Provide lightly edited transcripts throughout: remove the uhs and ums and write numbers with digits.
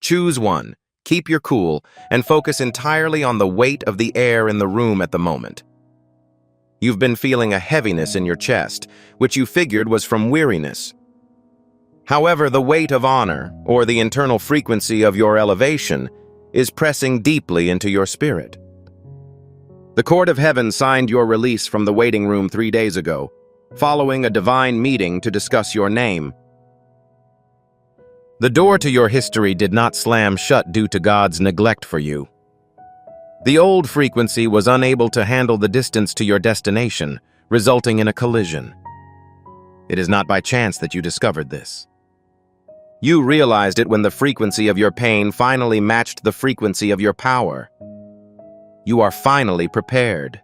Choose one, keep your cool, and focus entirely on the weight of the air in the room at the moment. You've been feeling a heaviness in your chest, which you figured was from weariness. However, the weight of honor, or the internal frequency of your elevation, is pressing deeply into your spirit. The court of heaven signed your release from the waiting room 3 days ago, following a divine meeting to discuss your name. The door to your history did not slam shut due to God's neglect for you. The old frequency was unable to handle the distance to your destination, resulting in a collision. It is not by chance that you discovered this. You realized it when the frequency of your pain finally matched the frequency of your power. You are finally prepared.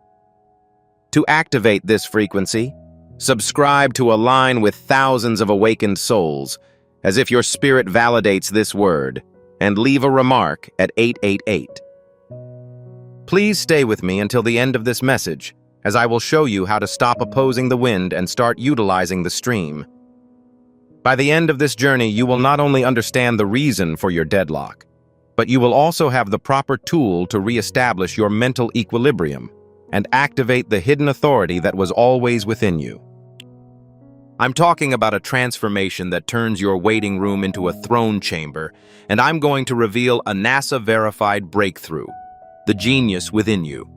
To activate this frequency, subscribe to align with thousands of awakened souls, as if your spirit validates this word, and leave a remark at 888. Please stay with me until the end of this message, as I will show you how to stop opposing the wind and start utilizing the stream. By the end of this journey, you will not only understand the reason for your deadlock, but you will also have the proper tool to reestablish your mental equilibrium and activate the hidden authority that was always within you. I'm talking about a transformation that turns your waiting room into a throne chamber, and I'm going to reveal a NASA-verified breakthrough, the genius within you.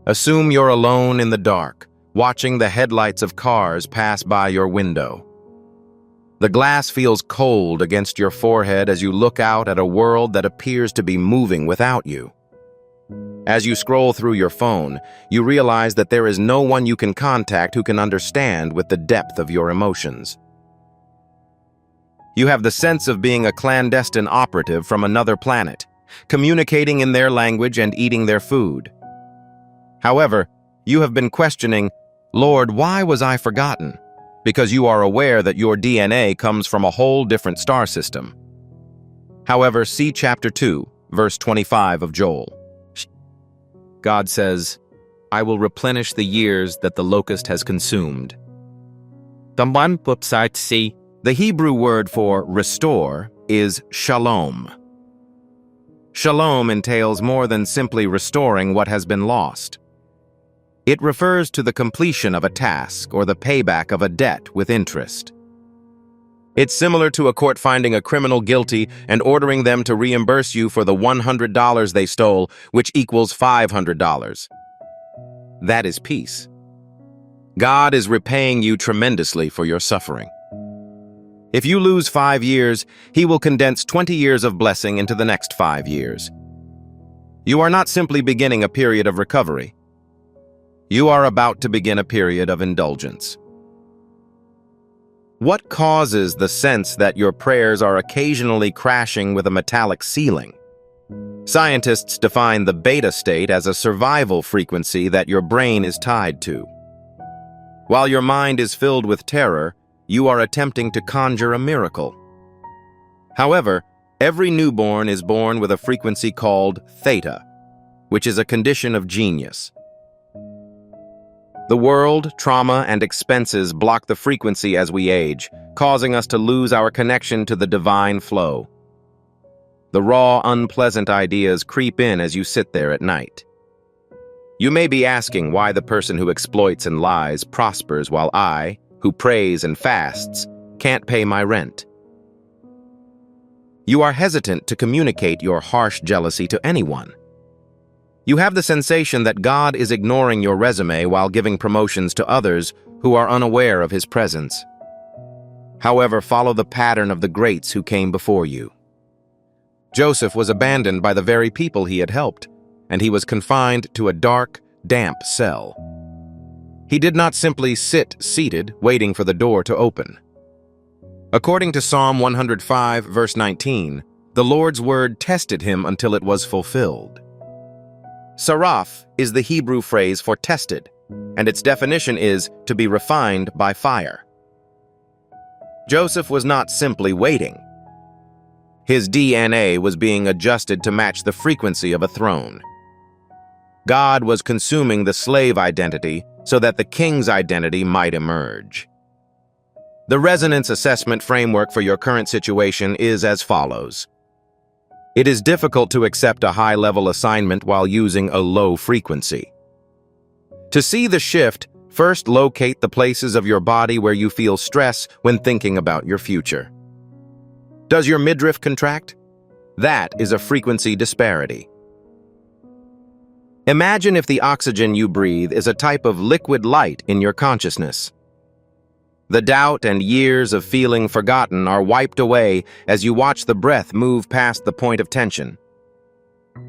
Assume you're alone in the dark, watching the headlights of cars pass by your window. The glass feels cold against your forehead as you look out at a world that appears to be moving without you. As you scroll through your phone, you realize that there is no one you can contact who can understand with the depth of your emotions. You have the sense of being a clandestine operative from another planet, communicating in their language and eating their food. However, you have been questioning, Lord, why was I forgotten? Because you are aware that your DNA comes from a whole different star system. However, see chapter 2, verse 25 of Joel. God says, I will replenish the years that the locust has consumed. The Hebrew word for restore is shalom. Shalom entails more than simply restoring what has been lost. It refers to the completion of a task or the payback of a debt with interest. It's similar to a court finding a criminal guilty and ordering them to reimburse you for the $100 they stole, which equals $500. That is peace. God is repaying you tremendously for your suffering. If you lose 5 years, He will condense 20 years of blessing into the next 5 years. You are not simply beginning a period of recovery. You are about to begin a period of indulgence. What causes the sense that your prayers are occasionally crashing with a metallic ceiling? Scientists define the beta state as a survival frequency that your brain is tied to. While your mind is filled with terror, you are attempting to conjure a miracle. However, every newborn is born with a frequency called theta, which is a condition of genius. The world, trauma, and expenses block the frequency as we age, causing us to lose our connection to the divine flow. The raw, unpleasant ideas creep in as you sit there at night. You may be asking why the person who exploits and lies prospers while I, who prays and fasts, can't pay my rent. You are hesitant to communicate your harsh jealousy to anyone. You have the sensation that God is ignoring your resume while giving promotions to others who are unaware of His presence. However, follow the pattern of the greats who came before you. Joseph was abandoned by the very people he had helped, and he was confined to a dark, damp cell. He did not simply sit seated, waiting for the door to open. According to Psalm 105, verse 19, the Lord's word tested him until it was fulfilled. Saraf is the Hebrew phrase for tested, and its definition is to be refined by fire. Joseph was not simply waiting. His DNA was being adjusted to match the frequency of a throne. God was consuming the slave identity so that the king's identity might emerge. The resonance assessment framework for your current situation is as follows. It is difficult to accept a high-level assignment while using a low frequency. To see the shift, first locate the places of your body where you feel stress when thinking about your future. Does your midriff contract? That is a frequency disparity. Imagine if the oxygen you breathe is a type of liquid light in your consciousness. The doubt and years of feeling forgotten are wiped away as you watch the breath move past the point of tension.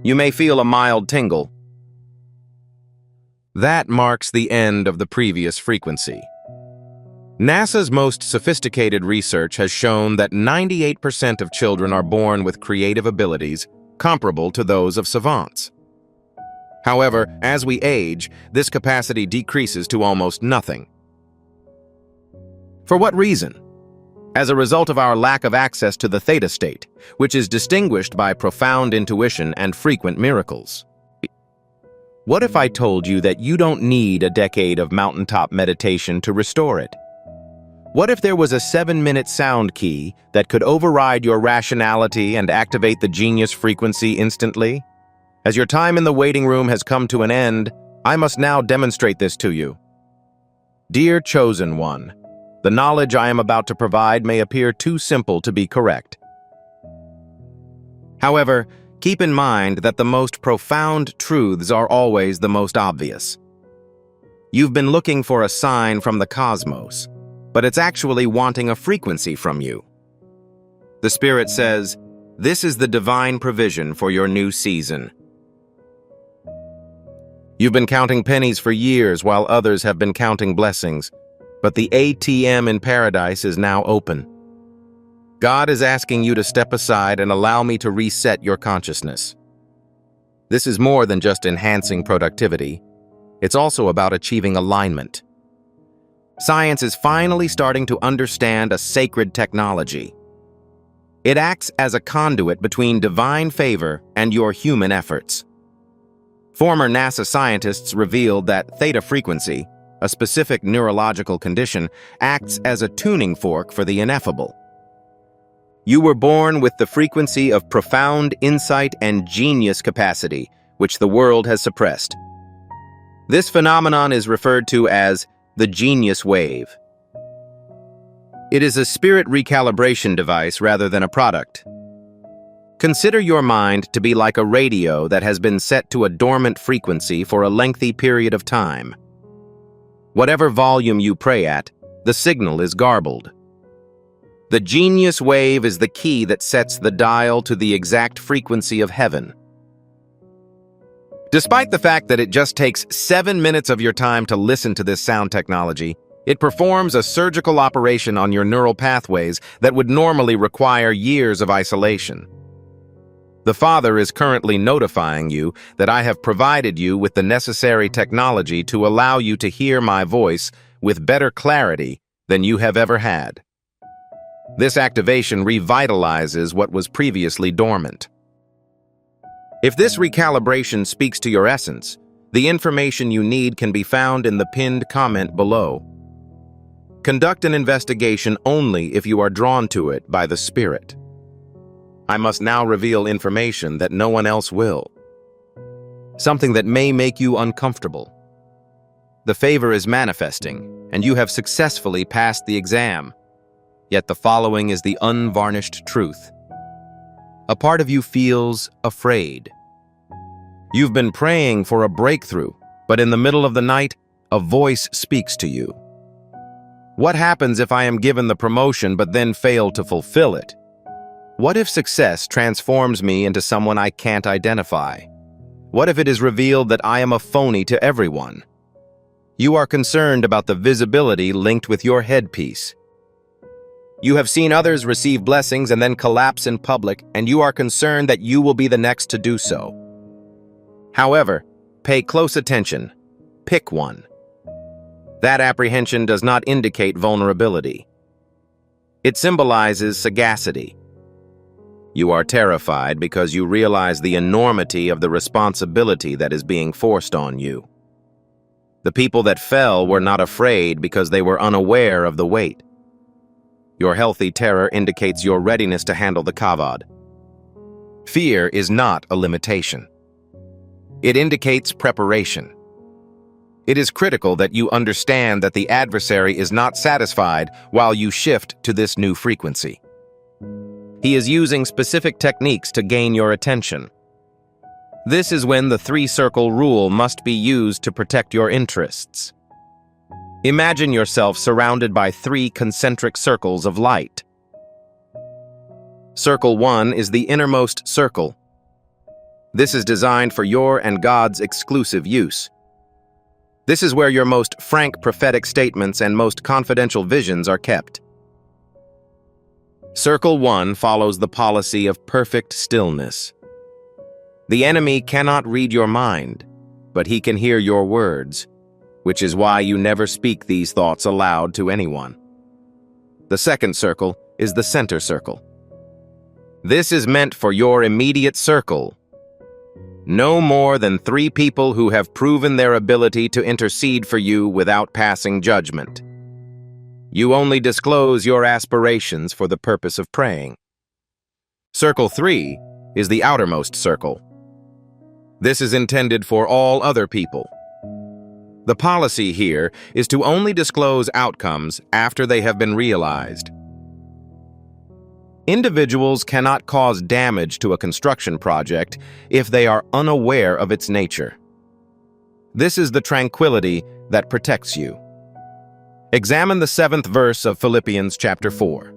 You may feel a mild tingle. That marks the end of the previous frequency. NASA's most sophisticated research has shown that 98% of children are born with creative abilities comparable to those of savants. However, as we age, this capacity decreases to almost nothing. For what reason? As a result of our lack of access to the theta state, which is distinguished by profound intuition and frequent miracles. What if I told you that you don't need a decade of mountaintop meditation to restore it? What if there was a 7-minute sound key that could override your rationality and activate the genius frequency instantly? As your time in the waiting room has come to an end, I must now demonstrate this to you. Dear Chosen One, the knowledge I am about to provide may appear too simple to be correct. However, keep in mind that the most profound truths are always the most obvious. You've been looking for a sign from the cosmos, but it's actually wanting a frequency from you. The Spirit says, "This is the divine provision for your new season." You've been counting pennies for years while others have been counting blessings, but the ATM in paradise is now open. God is asking you to step aside and allow me to reset your consciousness. This is more than just enhancing productivity. It's also about achieving alignment. Science is finally starting to understand a sacred technology. It acts as a conduit between divine favor and your human efforts. Former NASA scientists revealed that theta frequency, a specific neurological condition, acts as a tuning fork for the ineffable. You were born with the frequency of profound insight and genius capacity, which the world has suppressed. This phenomenon is referred to as the genius wave. It is a spirit recalibration device rather than a product. Consider your mind to be like a radio that has been set to a dormant frequency for a lengthy period of time. Whatever volume you pray at, the signal is garbled. The genius wave is the key that sets the dial to the exact frequency of heaven. Despite the fact that it just takes 7 minutes of your time to listen to this sound technology, it performs a surgical operation on your neural pathways that would normally require years of isolation. The Father is currently notifying you that I have provided you with the necessary technology to allow you to hear my voice with better clarity than you have ever had. This activation revitalizes what was previously dormant. If this recalibration speaks to your essence, the information you need can be found in the pinned comment below. Conduct an investigation only if you are drawn to it by the Spirit. I must now reveal information that no one else will. Something that may make you uncomfortable. The favor is manifesting, and you have successfully passed the exam. Yet the following is the unvarnished truth. A part of you feels afraid. You've been praying for a breakthrough, but in the middle of the night, a voice speaks to you. What happens if I am given the promotion but then fail to fulfill it? What if success transforms me into someone I can't identify? What if it is revealed that I am a phony to everyone? You are concerned about the visibility linked with your headpiece. You have seen others receive blessings and then collapse in public, and you are concerned that you will be the next to do so. However, pay close attention. Pick one. That apprehension does not indicate vulnerability. It symbolizes sagacity. You are terrified because you realize the enormity of the responsibility that is being forced on you. The people that fell were not afraid because they were unaware of the weight. Your healthy terror indicates your readiness to handle the kavod. Fear is not a limitation. It indicates preparation. It is critical that you understand that the adversary is not satisfied while you shift to this new frequency. He is using specific techniques to gain your attention. This is when the three-circle rule must be used to protect your interests. Imagine yourself surrounded by three concentric circles of light. Circle 1 is the innermost circle. This is designed for your and God's exclusive use. This is where your most frank prophetic statements and most confidential visions are kept. Circle 1 follows the policy of perfect stillness. The enemy cannot read your mind, but he can hear your words, which is why you never speak these thoughts aloud to anyone. The second circle is the center circle. This is meant for your immediate circle. No more than 3 people who have proven their ability to intercede for you without passing judgment. You only disclose your aspirations for the purpose of praying. Circle 3 is the outermost circle. This is intended for all other people. The policy here is to only disclose outcomes after they have been realized. Individuals cannot cause damage to a construction project if they are unaware of its nature. This is the tranquility that protects you. Examine the 7th verse of Philippians chapter 4.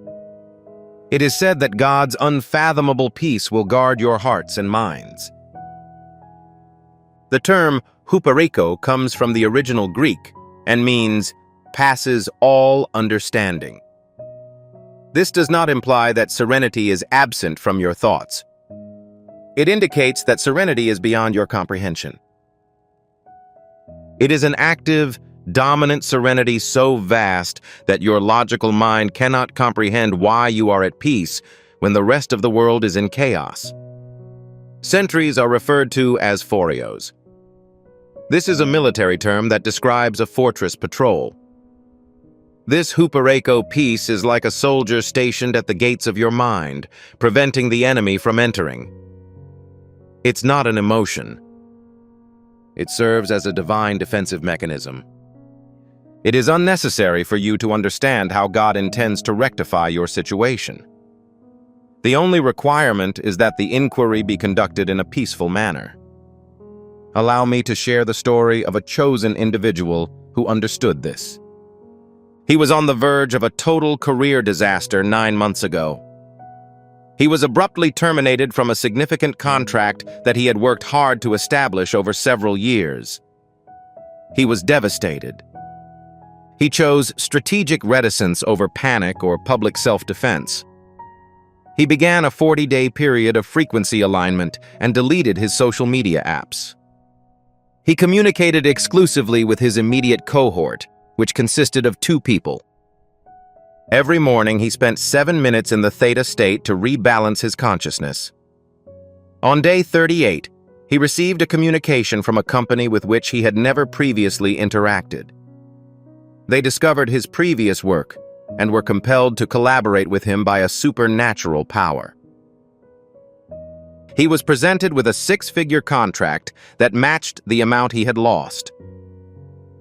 It is said that God's unfathomable peace will guard your hearts and minds. The term huperiko comes from the original Greek and means passes all understanding. This does not imply that serenity is absent from your thoughts. It indicates that serenity is beyond your comprehension. It is an active, dominant serenity so vast that your logical mind cannot comprehend why you are at peace when the rest of the world is in chaos. Sentries are referred to as phorios. This is a military term that describes a fortress patrol. This hupereko peace is like a soldier stationed at the gates of your mind, preventing the enemy from entering. It's not an emotion. It serves as a divine defensive mechanism. It is unnecessary for you to understand how God intends to rectify your situation. The only requirement is that the inquiry be conducted in a peaceful manner. Allow me to share the story of a chosen individual who understood this. He was on the verge of a total career disaster 9 months ago. He was abruptly terminated from a significant contract that he had worked hard to establish over several years. He was devastated. He chose strategic reticence over panic or public self-defense. He began a 40-day period of frequency alignment and deleted his social media apps. He communicated exclusively with his immediate cohort, which consisted of 2 people. Every morning, he spent 7 minutes in the theta state to rebalance his consciousness. On day 38, he received a communication from a company with which he had never previously interacted. They discovered his previous work and were compelled to collaborate with him by a supernatural power. He was presented with a 6-figure contract that matched the amount he had lost.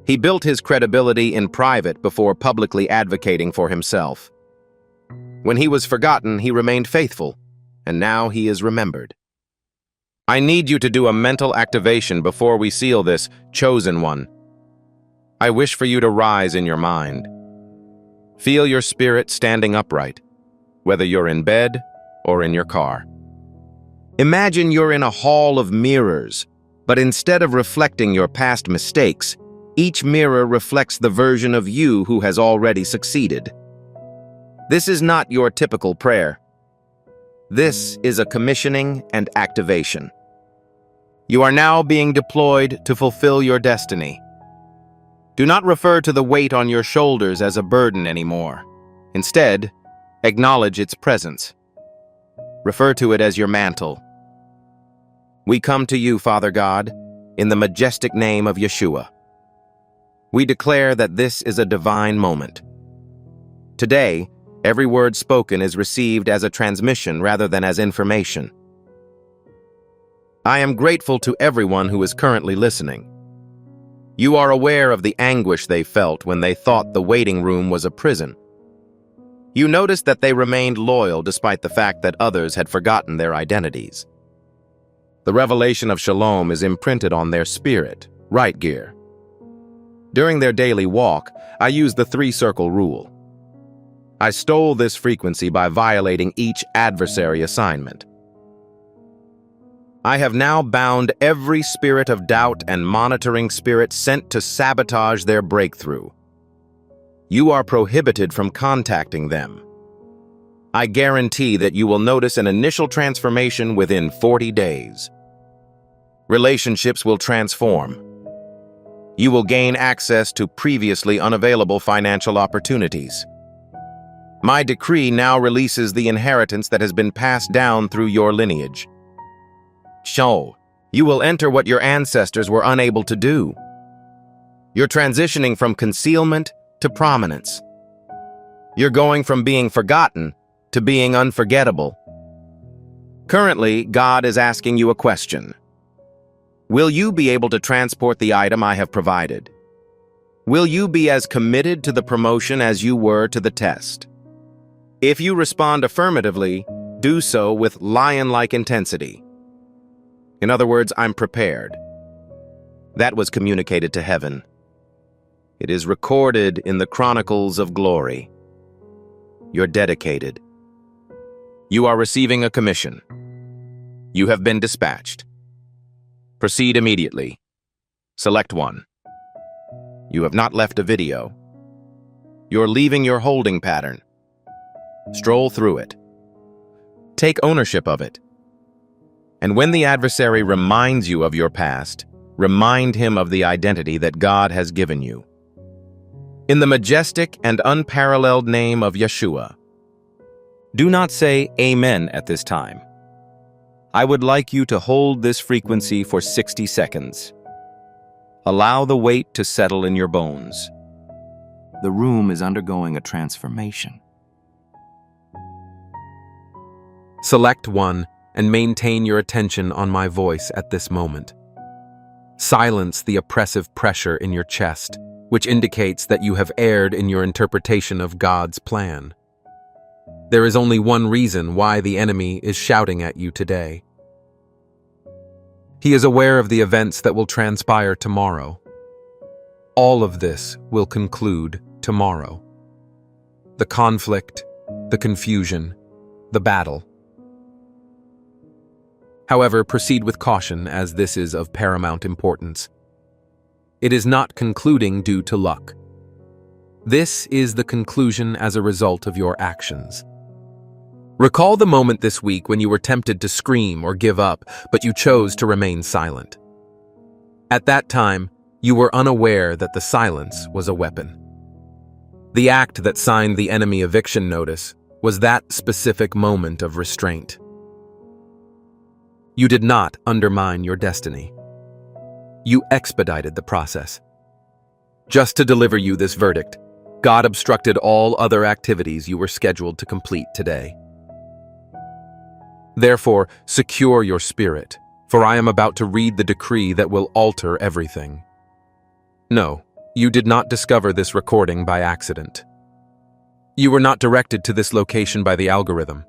He built his credibility in private before publicly advocating for himself. When he was forgotten, he remained faithful, and now he is remembered. I need you to do a mental activation before we seal this, chosen one. I wish for you to rise in your mind. Feel your spirit standing upright, whether you're in bed or in your car. Imagine you're in a hall of mirrors, but instead of reflecting your past mistakes, each mirror reflects the version of you who has already succeeded. This is not your typical prayer. This is a commissioning and activation. You are now being deployed to fulfill your destiny. Do not refer to the weight on your shoulders as a burden anymore. Instead, acknowledge its presence. Refer to it as your mantle. We come to you, Father God, in the majestic name of Yeshua. We declare that this is a divine moment. Today, every word spoken is received as a transmission rather than as information. I am grateful to everyone who is currently listening. You are aware of the anguish they felt when they thought the waiting room was a prison. You noticed that they remained loyal despite the fact that others had forgotten their identities. The revelation of Shalom is imprinted on their spirit, right gear. During their daily walk, I used the three-circle rule. I stole this frequency by violating each adversary assignment. I have now bound every spirit of doubt and monitoring spirit sent to sabotage their breakthrough. You are prohibited from contacting them. I guarantee that you will notice an initial transformation within 40 days. Relationships will transform. You will gain access to previously unavailable financial opportunities. My decree now releases the inheritance that has been passed down through your lineage. So, you will enter what your ancestors were unable to do. You're transitioning from concealment to prominence. You're going from being forgotten to being unforgettable. Currently, God is asking you a question. Will you be able to transport the item I have provided? Will you be as committed to the promotion as you were to the test? If you respond affirmatively, do so with lion-like intensity. In other words, I'm prepared. That was communicated to heaven. It is recorded in the chronicles of glory. You're dedicated. You are receiving a commission. You have been dispatched. Proceed immediately. Select one. You have not left a video. You're leaving your holding pattern. Stroll through it. Take ownership of it. And when the adversary reminds you of your past, remind him of the identity that God has given you. In the majestic and unparalleled name of Yeshua. Do not say Amen at this time. I would like you to hold this frequency for 60 seconds. Allow the weight to settle in your bones. The room is undergoing a transformation. Select one and maintain your attention on my voice at this moment. Silence the oppressive pressure in your chest, which indicates that you have erred in your interpretation of God's plan. There is only one reason why the enemy is shouting at you today. He is aware of the events that will transpire tomorrow. All of this will conclude tomorrow. The conflict, the confusion, the battle. However, proceed with caution as this is of paramount importance. It is not concluding due to luck. This is the conclusion as a result of your actions. Recall the moment this week when you were tempted to scream or give up, but you chose to remain silent. At that time, you were unaware that the silence was a weapon. The act that signed the enemy eviction notice was that specific moment of restraint. You did not undermine your destiny. You expedited the process. Just to deliver you this verdict, God obstructed all other activities you were scheduled to complete today. Therefore, secure your spirit, for I am about to read the decree that will alter everything. No, you did not discover this recording by accident. You were not directed to this location by the algorithm.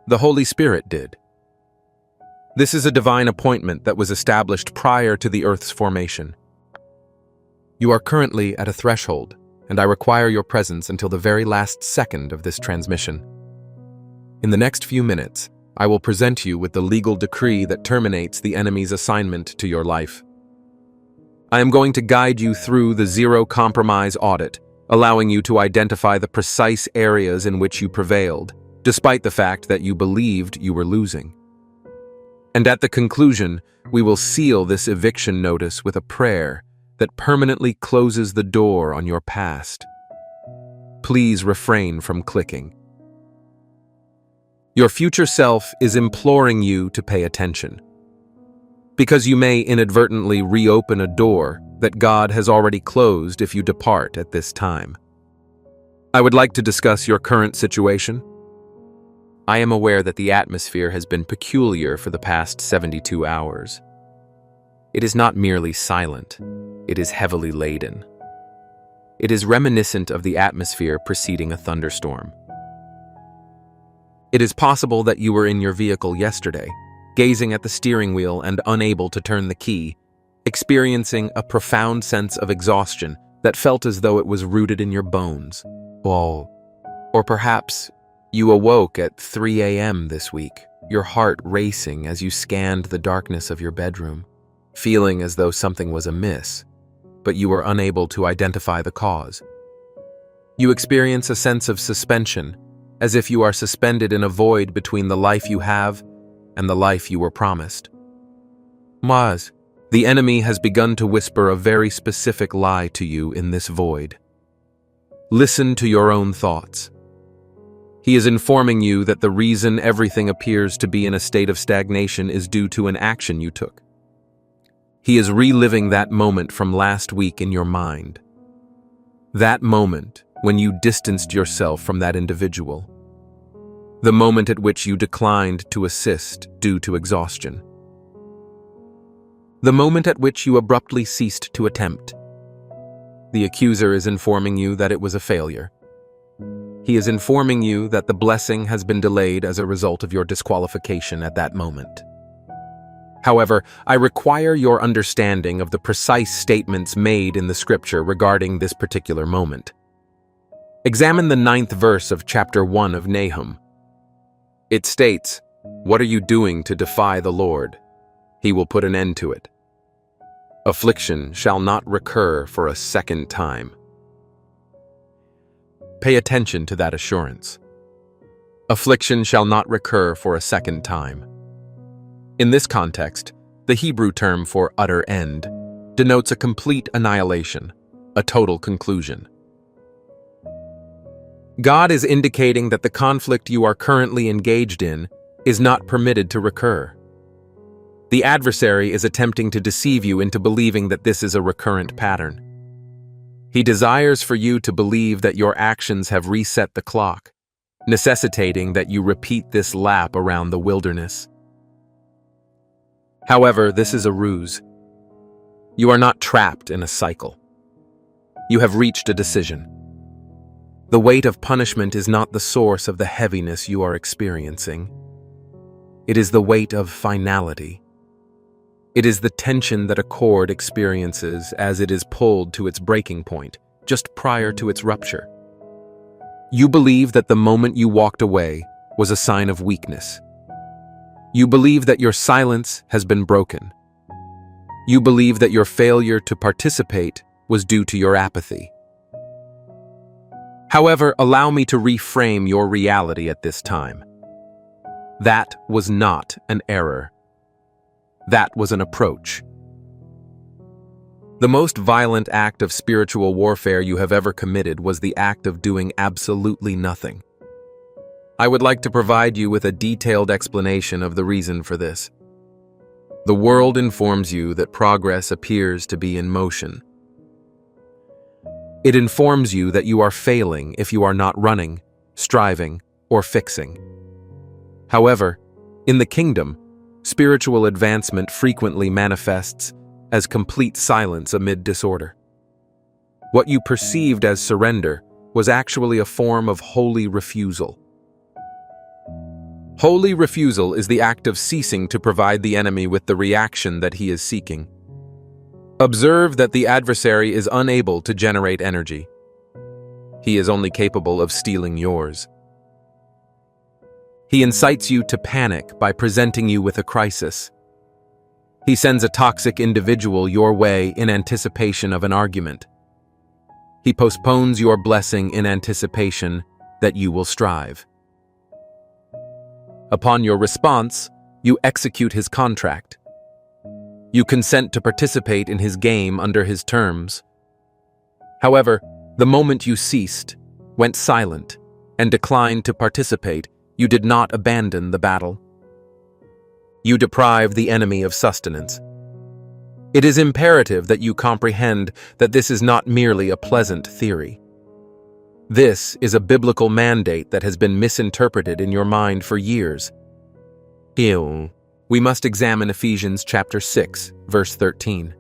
The Holy Spirit did. This is a divine appointment that was established prior to the Earth's formation. You are currently at a threshold, and I require your presence until the very last second of this transmission. In the next few minutes, I will present you with the legal decree that terminates the enemy's assignment to your life. I am going to guide you through the zero-compromise audit, allowing you to identify the precise areas in which you prevailed, despite the fact that you believed you were losing. And at the conclusion, we will seal this eviction notice with a prayer that permanently closes the door on your past. Please refrain from clicking. Your future self is imploring you to pay attention, because you may inadvertently reopen a door that God has already closed if you depart at this time. I would like to discuss your current situation. I am aware that the atmosphere has been peculiar for the past 72 hours. It is not merely silent, it is heavily laden. It is reminiscent of the atmosphere preceding a thunderstorm. It is possible that you were in your vehicle yesterday, gazing at the steering wheel and unable to turn the key, experiencing a profound sense of exhaustion that felt as though it was rooted in your bones. Whoa. Or perhaps you awoke at 3 a.m. this week, your heart racing as you scanned the darkness of your bedroom, feeling as though something was amiss, but you were unable to identify the cause. You experience a sense of suspension, as if you are suspended in a void between the life you have and the life you were promised. Maz, the enemy has begun to whisper a very specific lie to you in this void. Listen to your own thoughts. He is informing you that the reason everything appears to be in a state of stagnation is due to an action you took. He is reliving that moment from last week in your mind. That moment when you distanced yourself from that individual. The moment at which you declined to assist due to exhaustion. The moment at which you abruptly ceased to attempt. The accuser is informing you that it was a failure. He is informing you that the blessing has been delayed as a result of your disqualification at that moment. However, I require your understanding of the precise statements made in the scripture regarding this particular moment. Examine the 9th verse of chapter 1 of Nahum. It states, "What are you doing to defy the Lord? He will put an end to it. Affliction shall not recur for a second time." Pay attention to that assurance. Affliction shall not recur for a second time. In this context, the Hebrew term for utter end denotes a complete annihilation, a total conclusion. God is indicating that the conflict you are currently engaged in is not permitted to recur. The adversary is attempting to deceive you into believing that this is a recurrent pattern. He desires for you to believe that your actions have reset the clock, necessitating that you repeat this lap around the wilderness. However, this is a ruse. You are not trapped in a cycle. You have reached a decision. The weight of punishment is not the source of the heaviness you are experiencing. It is the weight of finality. It is the tension that a cord experiences as it is pulled to its breaking point, just prior to its rupture. You believe that the moment you walked away was a sign of weakness. You believe that your silence has been broken. You believe that your failure to participate was due to your apathy. However, allow me to reframe your reality at this time. That was not an error. That was an approach. The most violent act of spiritual warfare you have ever committed was the act of doing absolutely nothing. I would like to provide you with a detailed explanation of the reason for this. The world informs you that progress appears to be in motion. It informs you that you are failing if you are not running, striving, or fixing. However, in the kingdom, spiritual advancement frequently manifests as complete silence amid disorder. What you perceived as surrender was actually a form of holy refusal. Holy refusal is the act of ceasing to provide the enemy with the reaction that he is seeking. Observe that the adversary is unable to generate energy. He is only capable of stealing yours. He incites you to panic by presenting you with a crisis. He sends a toxic individual your way in anticipation of an argument. He postpones your blessing in anticipation that you will strive. Upon your response, you execute his contract. You consent to participate in his game under his terms. However, the moment you ceased, went silent, and declined to participate, you did not abandon the battle. You deprive the enemy of sustenance. It is imperative that you comprehend that this is not merely a pleasant theory. This is a biblical mandate that has been misinterpreted in your mind for years. We must examine Ephesians chapter 6, verse 13.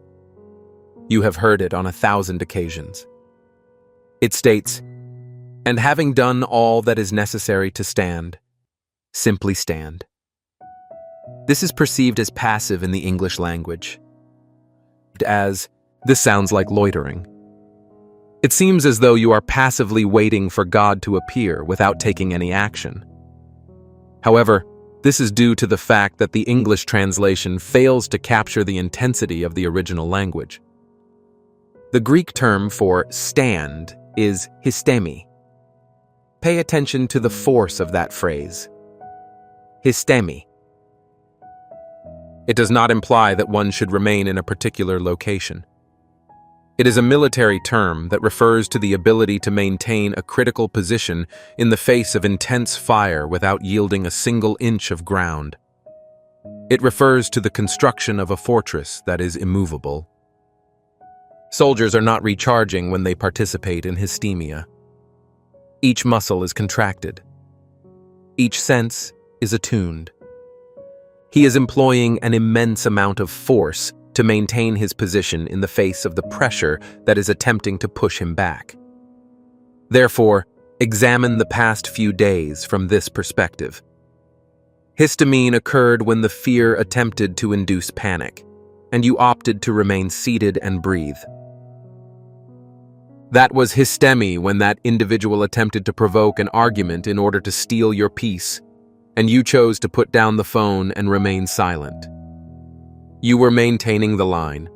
You have heard it on 1,000 occasions. It states, "And having done all that is necessary to stand, simply stand." This is perceived as passive in the English language. This sounds like loitering. It seems as though you are passively waiting for God to appear without taking any action. However, this is due to the fact that the English translation fails to capture the intensity of the original language. The Greek term for stand is histemi. Pay attention to the force of that phrase. Histemi. It does not imply that one should remain in a particular location. It is a military term that refers to the ability to maintain a critical position in the face of intense fire without yielding a single inch of ground. It refers to the construction of a fortress that is immovable. Soldiers are not recharging when they participate in hystemia. Each muscle is contracted. Each sense is attuned. He is employing an immense amount of force to maintain his position in the face of the pressure that is attempting to push him back. Therefore, examine the past few days from this perspective. Histamine occurred when the fear attempted to induce panic, and you opted to remain seated and breathe. That was hystemi when that individual attempted to provoke an argument in order to steal your peace, and you chose to put down the phone and remain silent. You were maintaining the line.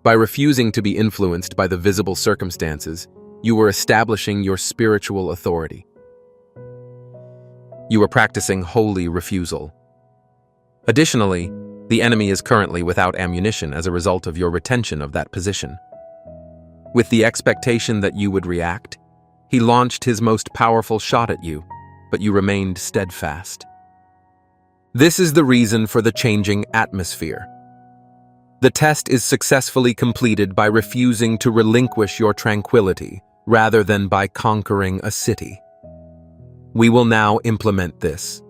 By refusing to be influenced by the visible circumstances, you were establishing your spiritual authority. You were practicing holy refusal. Additionally, the enemy is currently without ammunition as a result of your retention of that position. With the expectation that you would react, he launched his most powerful shot at you, but you remained steadfast. This is the reason for the changing atmosphere. The test is successfully completed by refusing to relinquish your tranquility rather than by conquering a city. We will now implement this.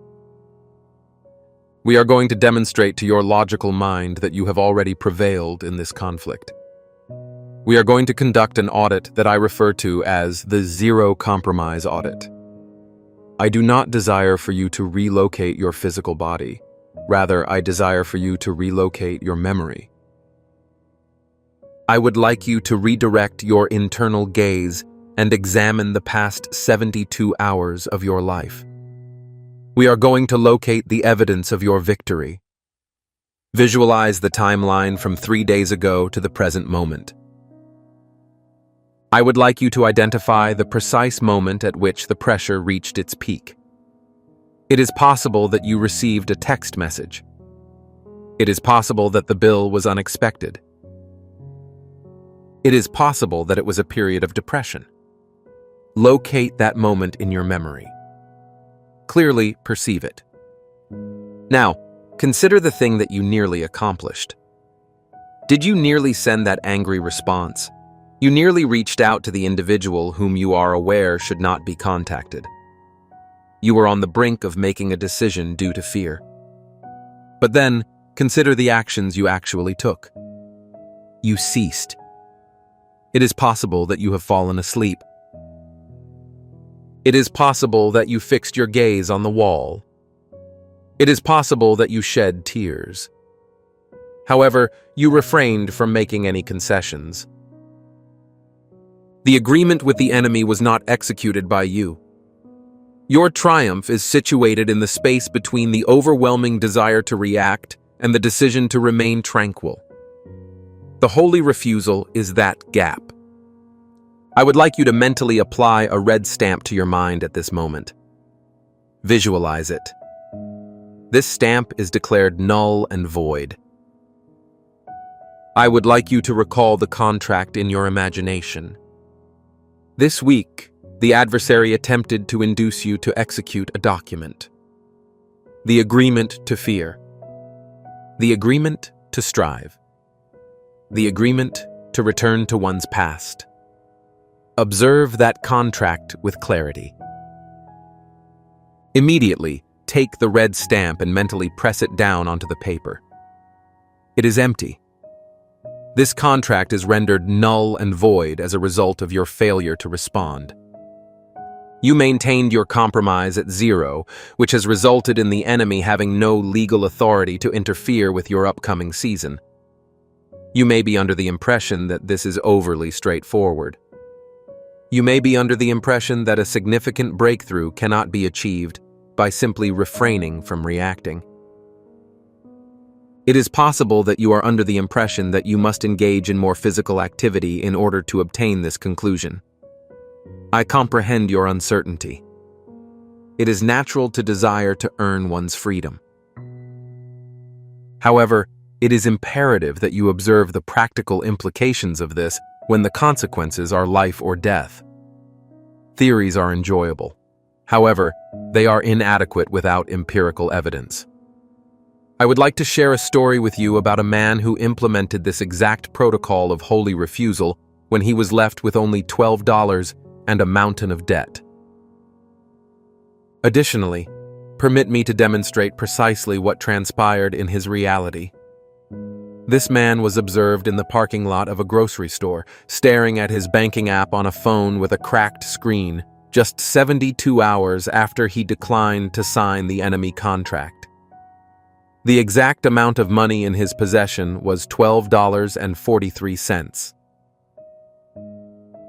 We are going to demonstrate to your logical mind that you have already prevailed in this conflict. We are going to conduct an audit that I refer to as the zero compromise audit. I do not desire for you to relocate your physical body. Rather, I desire for you to relocate your memory. I would like you to redirect your internal gaze and examine the past 72 hours of your life. We are going to locate the evidence of your victory. Visualize the timeline from 3 days ago to the present moment. I would like you to identify the precise moment at which the pressure reached its peak. It is possible that you received a text message. It is possible that the bill was unexpected. It is possible that it was a period of depression. Locate that moment in your memory. Clearly perceive it. Now, consider the thing that you nearly accomplished. Did you nearly send that angry response? You nearly reached out to the individual whom you are aware should not be contacted. You were on the brink of making a decision due to fear. But then, consider the actions you actually took. You ceased. It is possible that you have fallen asleep. It is possible that you fixed your gaze on the wall. It is possible that you shed tears. However, you refrained from making any concessions. The agreement with the enemy was not executed by you. Your triumph is situated in the space between the overwhelming desire to react and the decision to remain tranquil. The holy refusal is that gap. I would like you to mentally apply a red stamp to your mind at this moment. Visualize it. This stamp is declared null and void. I would like you to recall the contract in your imagination. This week, the adversary attempted to induce you to execute a document. The agreement to fear. The agreement to strive. The agreement to return to one's past. Observe that contract with clarity. Immediately, take the red stamp and mentally press it down onto the paper. It is empty. This contract is rendered null and void as a result of your failure to respond. You maintained your compromise at 0, which has resulted in the enemy having no legal authority to interfere with your upcoming season. You may be under the impression that this is overly straightforward. You may be under the impression that a significant breakthrough cannot be achieved by simply refraining from reacting. It is possible that you are under the impression that you must engage in more physical activity in order to obtain this conclusion. I comprehend your uncertainty. It is natural to desire to earn one's freedom. However, it is imperative that you observe the practical implications of this when the consequences are life or death. Theories are enjoyable. However, they are inadequate without empirical evidence. I would like to share a story with you about a man who implemented this exact protocol of holy refusal when he was left with only $12 and a mountain of debt. Additionally, permit me to demonstrate precisely what transpired in his reality. This man was observed in the parking lot of a grocery store, staring at his banking app on a phone with a cracked screen, just 72 hours after he declined to sign the enemy contract. The exact amount of money in his possession was $12.43.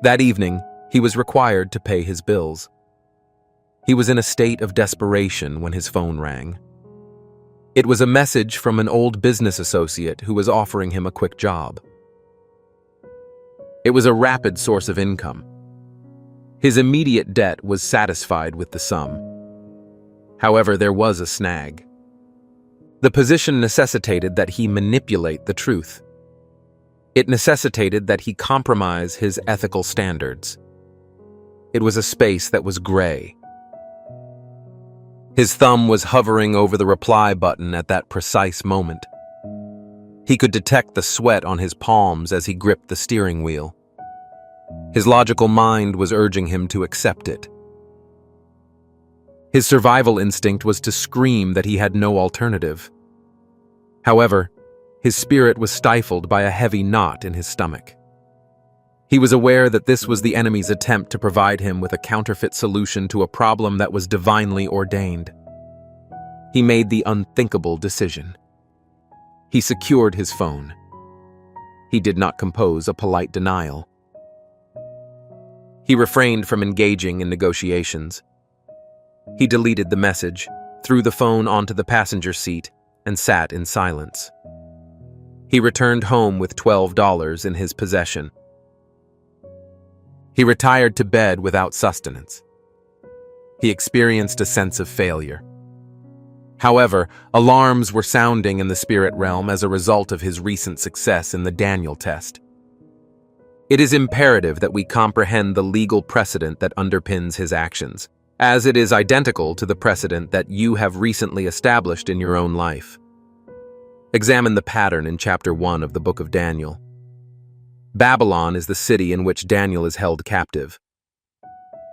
That evening, he was required to pay his bills. He was in a state of desperation when his phone rang. It was a message from an old business associate who was offering him a quick job. It was a rapid source of income. His immediate debt was satisfied with the sum. However, there was a snag. The position necessitated that he manipulate the truth. It necessitated that he compromise his ethical standards. It was a space that was gray. His thumb was hovering over the reply button at that precise moment. He could detect the sweat on his palms as he gripped the steering wheel. His logical mind was urging him to accept it. His survival instinct was to scream that he had no alternative. However, his spirit was stifled by a heavy knot in his stomach. He was aware that this was the enemy's attempt to provide him with a counterfeit solution to a problem that was divinely ordained. He made the unthinkable decision. He secured his phone. He did not compose a polite denial. He refrained from engaging in negotiations. He deleted the message, threw the phone onto the passenger seat, and sat in silence. He returned home with $12 in his possession. He retired to bed without sustenance. He experienced a sense of failure. However, alarms were sounding in the spirit realm as a result of his recent success in the Daniel test. It is imperative that we comprehend the legal precedent that underpins his actions, as it is identical to the precedent that you have recently established in your own life. Examine the pattern in chapter 1 of the book of Daniel. Babylon is the city in which Daniel is held captive.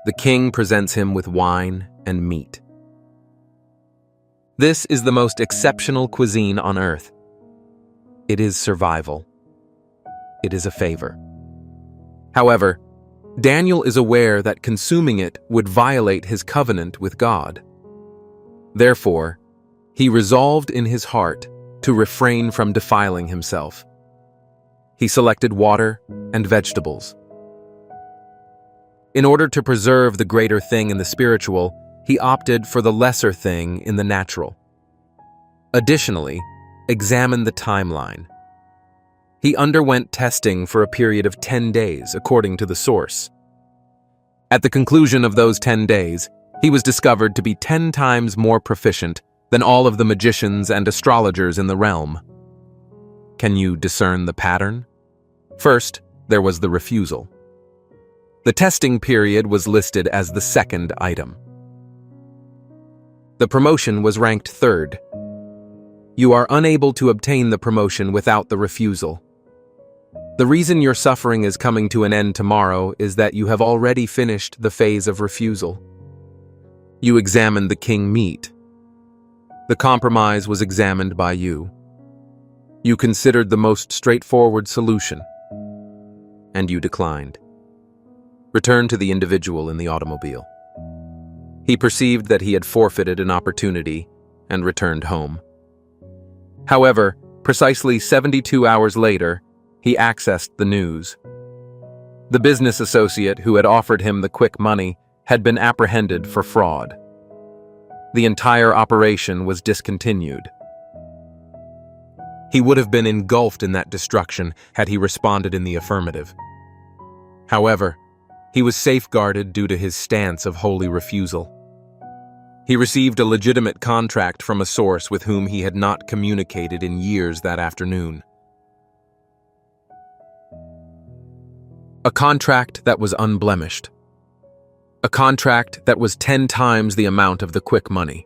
The king presents him with wine and meat. This is the most exceptional cuisine on earth. It is survival. It is a favor. However, Daniel is aware that consuming it would violate his covenant with God. Therefore, he resolved in his heart to refrain from defiling himself. He selected water and vegetables. In order to preserve the greater thing in the spiritual, he opted for the lesser thing in the natural. Additionally, examine the timeline. He underwent testing for a period of 10 days, according to the source. At the conclusion of those 10 days, he was discovered to be 10 times more proficient than all of the magicians and astrologers in the realm. Can you discern the pattern? First, there was the refusal. The testing period was listed as the second item. The promotion was ranked third. You are unable to obtain the promotion without the refusal. The reason your suffering is coming to an end tomorrow is that you have already finished the phase of refusal. You examined the king meat. The compromise was examined by you. You considered the most straightforward solution, and you declined. Return to the individual in the automobile. He perceived that he had forfeited an opportunity and returned home. However, precisely 72 hours later, he accessed the news. The business associate who had offered him the quick money had been apprehended for fraud. The entire operation was discontinued. He would have been engulfed in that destruction had he responded in the affirmative. However, he was safeguarded due to his stance of holy refusal. He received a legitimate contract from a source with whom he had not communicated in years that afternoon. A contract that was unblemished. A contract that was 10 times the amount of the quick money.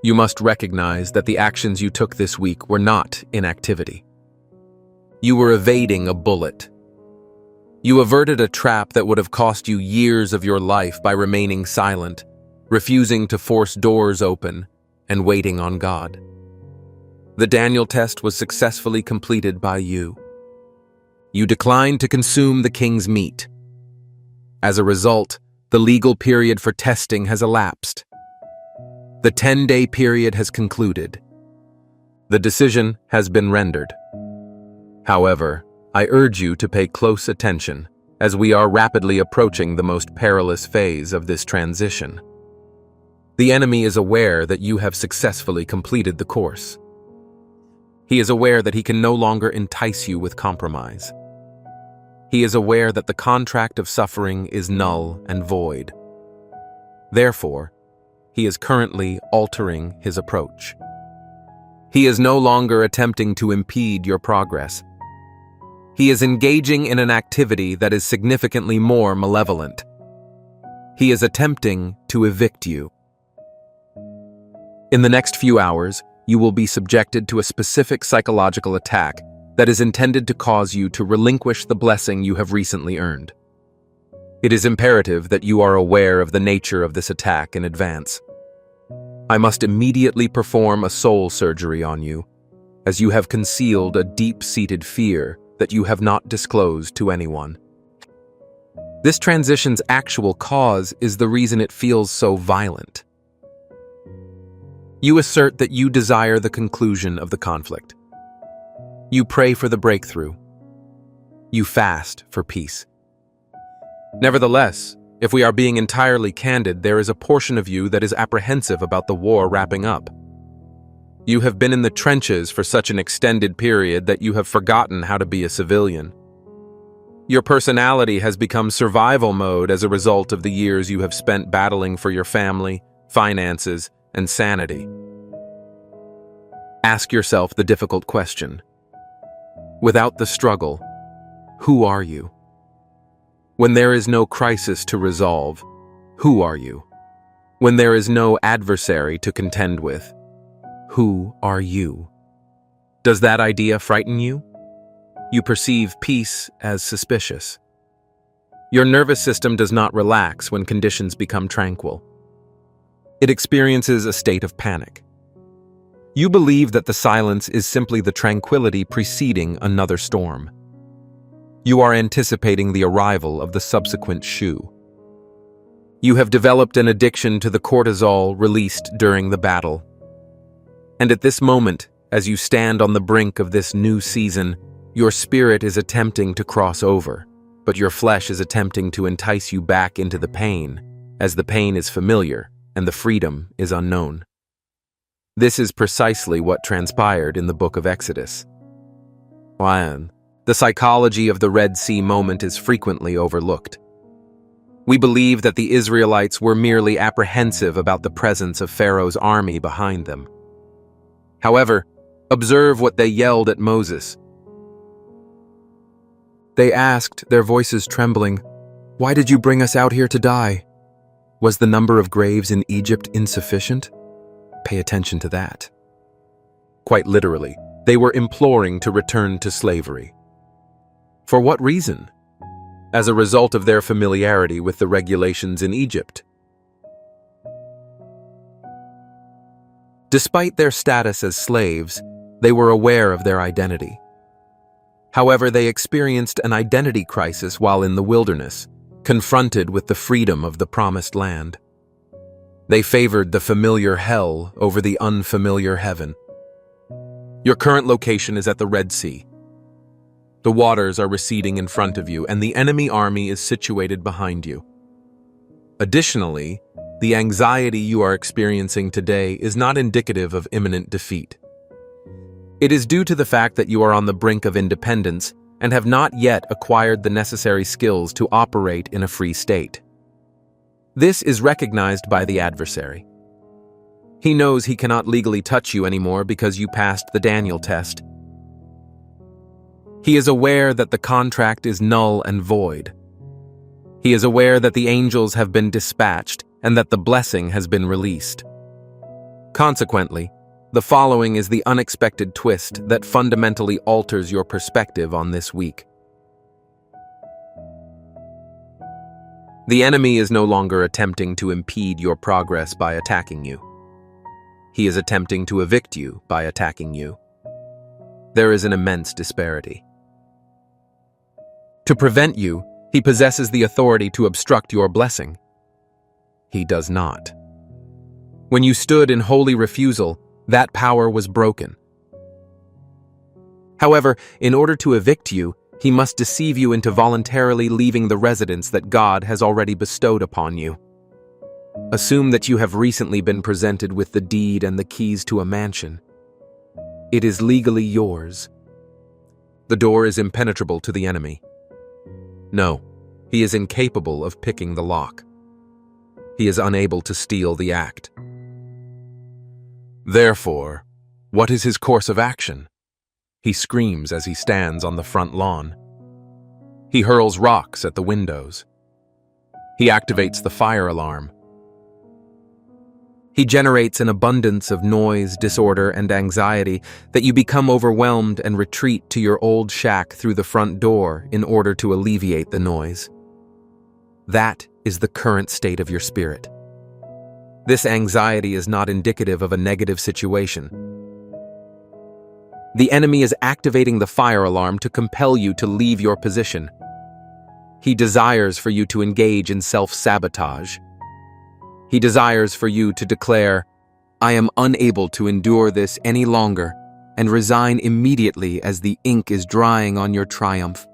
You must recognize that the actions you took this week were not inactivity. You were evading a bullet. You averted a trap that would have cost you years of your life by remaining silent, refusing to force doors open, and waiting on God. The Daniel test was successfully completed by you. You declined to consume the king's meat. As a result, the legal period for testing has elapsed. The 10-day period has concluded. The decision has been rendered. However, I urge you to pay close attention, as we are rapidly approaching the most perilous phase of this transition. The enemy is aware that you have successfully completed the course. He is aware that he can no longer entice you with compromise. He is aware that the contract of suffering is null and void. Therefore, he is currently altering his approach. He is no longer attempting to impede your progress. He is engaging in an activity that is significantly more malevolent. He is attempting to evict you. In the next few hours, you will be subjected to a specific psychological attack that is intended to cause you to relinquish the blessing you have recently earned. It is imperative that you are aware of the nature of this attack in advance. I must immediately perform a soul surgery on you, as you have concealed a deep-seated fear that you have not disclosed to anyone. This transition's actual cause is the reason it feels so violent. You assert that you desire the conclusion of the conflict. You pray for the breakthrough. You fast for peace. Nevertheless, if we are being entirely candid, there is a portion of you that is apprehensive about the war wrapping up. You have been in the trenches for such an extended period that you have forgotten how to be a civilian. Your personality has become survival mode as a result of the years you have spent battling for your family, finances, and sanity. Ask yourself the difficult question. Without the struggle, who are you? When there is no crisis to resolve, who are you? When there is no adversary to contend with, who are you? Does that idea frighten you? You perceive peace as suspicious. Your nervous system does not relax when conditions become tranquil. It experiences a state of panic. You believe that the silence is simply the tranquility preceding another storm. You are anticipating the arrival of the subsequent shoe. You have developed an addiction to the cortisol released during the battle. And at this moment, as you stand on the brink of this new season, your spirit is attempting to cross over, but your flesh is attempting to entice you back into the pain, as the pain is familiar and the freedom is unknown. This is precisely what transpired in the book of Exodus. The psychology of the Red Sea moment is frequently overlooked. We believe that the Israelites were merely apprehensive about the presence of Pharaoh's army behind them. However, observe what they yelled at Moses. They asked, their voices trembling, "Why did you bring us out here to die? Was the number of graves in Egypt insufficient? Pay attention to that." Quite literally, they were imploring to return to slavery. For what reason? As a result of their familiarity with the regulations in Egypt. Despite their status as slaves, they were aware of their identity. However, they experienced an identity crisis while in the wilderness, confronted with the freedom of the promised land. They favored the familiar hell over the unfamiliar heaven. Your current location is at the Red Sea. The waters are receding in front of you, and the enemy army is situated behind you. Additionally, the anxiety you are experiencing today is not indicative of imminent defeat. It is due to the fact that you are on the brink of independence and have not yet acquired the necessary skills to operate in a free state. This is recognized by the adversary. He knows he cannot legally touch you anymore because you passed the Daniel test. He is aware that the contract is null and void. He is aware that the angels have been dispatched and that the blessing has been released. Consequently, the following is the unexpected twist that fundamentally alters your perspective on this week. The enemy is no longer attempting to impede your progress by attacking you. He is attempting to evict you by attacking you. There is an immense disparity. To prevent you, he possesses the authority to obstruct your blessing. He does not. When you stood in holy refusal, that power was broken. However, in order to evict you, he must deceive you into voluntarily leaving the residence that God has already bestowed upon you. Assume that you have recently been presented with the deed and the keys to a mansion. It is legally yours. The door is impenetrable to the enemy. No, he is incapable of picking the lock. He is unable to steal the act. Therefore, what is his course of action? He screams as he stands on the front lawn. He hurls rocks at the windows. He activates the fire alarm. He generates an abundance of noise, disorder, and anxiety that you become overwhelmed and retreat to your old shack through the front door in order to alleviate the noise. That is the current state of your spirit. This anxiety is not indicative of a negative situation. The enemy is activating the fire alarm to compel you to leave your position. He desires for you to engage in self-sabotage. He desires for you to declare, "I am unable to endure this any longer," and resign immediately as the ink is drying on your triumph.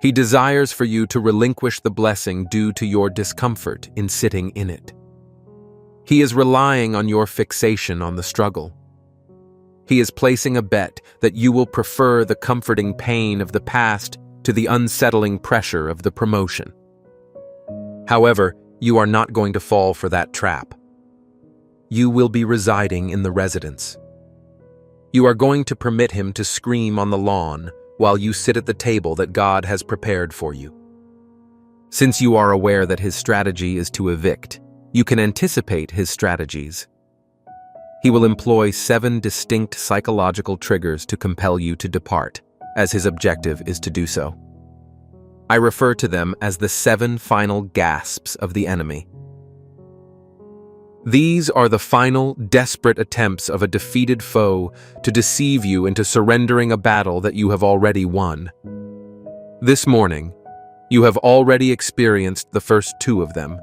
He desires for you to relinquish the blessing due to your discomfort in sitting in it. He is relying on your fixation on the struggle. He is placing a bet that you will prefer the comforting pain of the past to the unsettling pressure of the promotion. However, you are not going to fall for that trap. You will be residing in the residence. You are going to permit him to scream on the lawn while you sit at the table that God has prepared for you. Since you are aware that his strategy is to evict, you can anticipate his strategies. He will employ 7 distinct psychological triggers to compel you to depart, as his objective is to do so. I refer to them as the 7 final gasps of the enemy. These are the final, desperate attempts of a defeated foe to deceive you into surrendering a battle that you have already won. This morning, you have already experienced the first 2 of them.